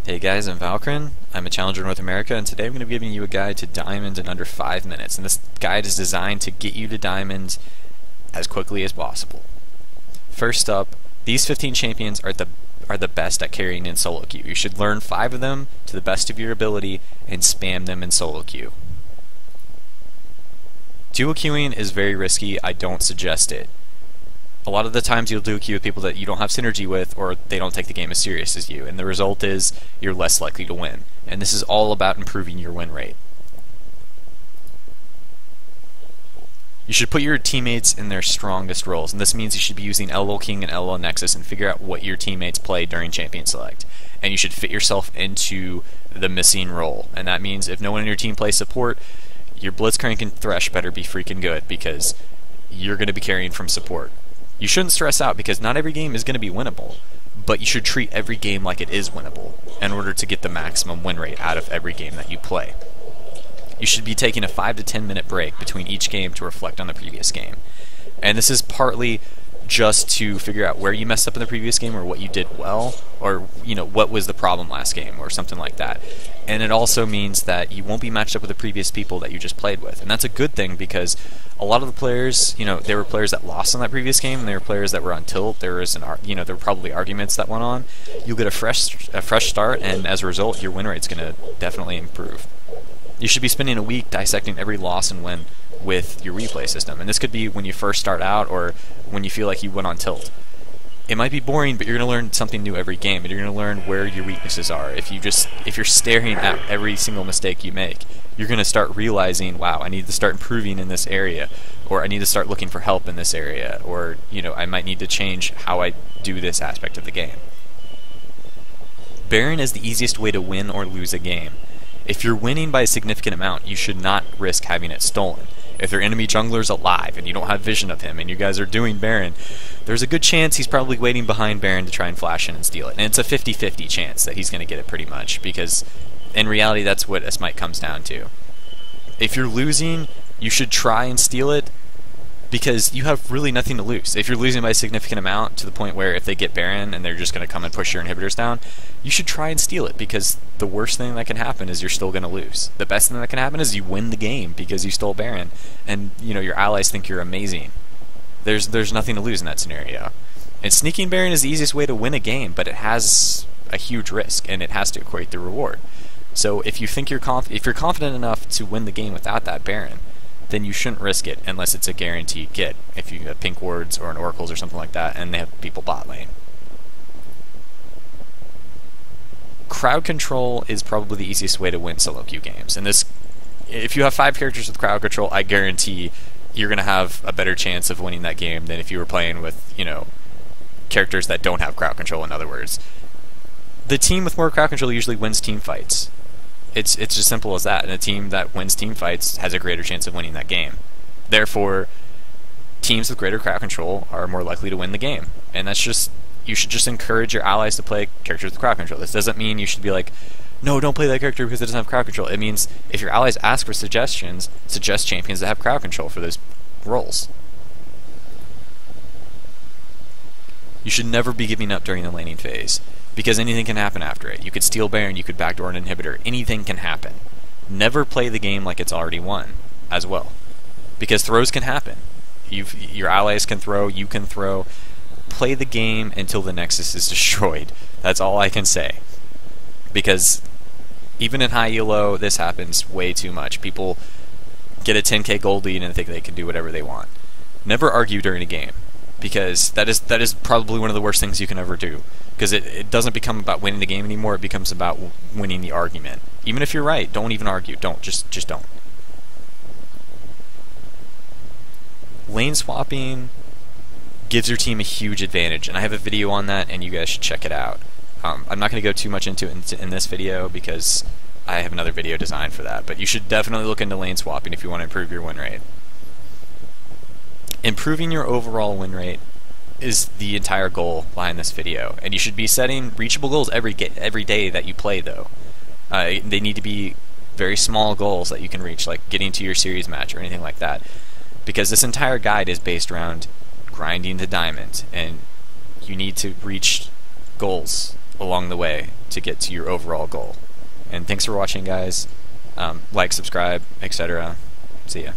Hey guys, I'm Valkyrin. I'm a challenger in North America, and today I'm going to be giving you a guide to diamonds in under 5 minutes. And this guide is designed to get you to diamonds as quickly as possible. First up, these 15 champions are the best at carrying in solo queue. You should learn 5 of them to the best of your ability and spam them in solo queue. Duo queuing is very risky. I don't suggest it. A lot of the times you'll do a queue with people that you don't have synergy with, or they don't take the game as serious as you, and the result is you're less likely to win. And this is all about improving your win rate. You should put your teammates in their strongest roles, and this means you should be using LOL King and LOL Nexus and figure out what your teammates play during Champion Select. And you should fit yourself into the missing role, and that means if no one in your team plays support, your Blitzcrank and Thresh better be freaking good, because you're going to be carrying from support. You shouldn't stress out because not every game is going to be winnable, but you should treat every game like it is winnable in order to get the maximum win rate out of every game that you play. You should be taking a 5 to 10 minute break between each game to reflect on the previous game. And this is partly just to figure out where you messed up in the previous game or what you did well, or what was the problem last game or something like that. And it also means that you won't be matched up with the previous people that you just played with. And that's a good thing because a lot of the players, there were players that lost on that previous game, and there were players that were on tilt. There was there were probably arguments that went on. You'll get a fresh start, and as a result, your win rate's going to definitely improve. You should be spending a week dissecting every loss and win with your replay system, and this could be when you first start out or when you feel like you went on tilt. It might be boring, but you're going to learn something new every game, and you're going to learn where your weaknesses are. If you're staring at every single mistake you make, you're going to start realizing, wow, I need to start improving in this area, or I need to start looking for help in this area, or I might need to change how I do this aspect of the game. Baron is the easiest way to win or lose a game. If you're winning by a significant amount, you should not risk having it stolen. If your enemy jungler's alive and you don't have vision of him and you guys are doing Baron, there's a good chance he's probably waiting behind Baron to try and flash in and steal it. And it's a 50-50 chance that he's going to get it pretty much, because in reality that's what a smite comes down to. If you're losing, you should try and steal it because you have really nothing to lose. If you're losing by a significant amount to the point where if they get Baron and they're just going to come and push your inhibitors down, you should try and steal it, because the worst thing that can happen is you're still going to lose. The best thing that can happen is you win the game because you stole Baron, and your allies think you're amazing. There's nothing to lose in that scenario. And sneaking Baron is the easiest way to win a game, but it has a huge risk and it has to equate the reward. So if you think if you're confident enough to win the game without that Baron, then you shouldn't risk it unless it's a guaranteed get. If you have pink wards or an oracles or something like that, and they have people bot lane. Crowd control is probably the easiest way to win solo queue games. And if you have 5 characters with crowd control, I guarantee you're going to have a better chance of winning that game than if you were playing with, characters that don't have crowd control, in other words. The team with more crowd control usually wins team fights. It's as simple as that, and a team that wins team fights has a greater chance of winning that game. Therefore, teams with greater crowd control are more likely to win the game. And you should just encourage your allies to play characters with crowd control. This doesn't mean you should be like, no, don't play that character because it doesn't have crowd control. It means if your allies ask for suggestions, suggest champions that have crowd control for those roles. You should never be giving up during the laning phase, because anything can happen after it. You could steal Baron, you could backdoor an inhibitor, anything can happen. Never play the game like it's already won, as well. Because throws can happen. Your allies can throw, you can throw. Play the game until the Nexus is destroyed. That's all I can say. Because even in high elo, this happens way too much. People get a 10k gold lead and think they can do whatever they want. Never argue during a game, because that is probably one of the worst things you can ever do. Because it doesn't become about winning the game anymore, it becomes about winning the argument. Even if you're right, don't even argue. Just don't. Lane swapping gives your team a huge advantage, and I have a video on that, and you guys should check it out. I'm not going to go too much into it in this video because I have another video designed for that, but you should definitely look into lane swapping if you want to improve your win rate. Improving your overall win rate is the entire goal behind this video, and you should be setting reachable goals every day that you play, though. They need to be very small goals that you can reach, like getting to your series match or anything like that, because this entire guide is based around grinding to diamond, and you need to reach goals along the way to get to your overall goal. And thanks for watching, guys. Like, subscribe, etc. See ya.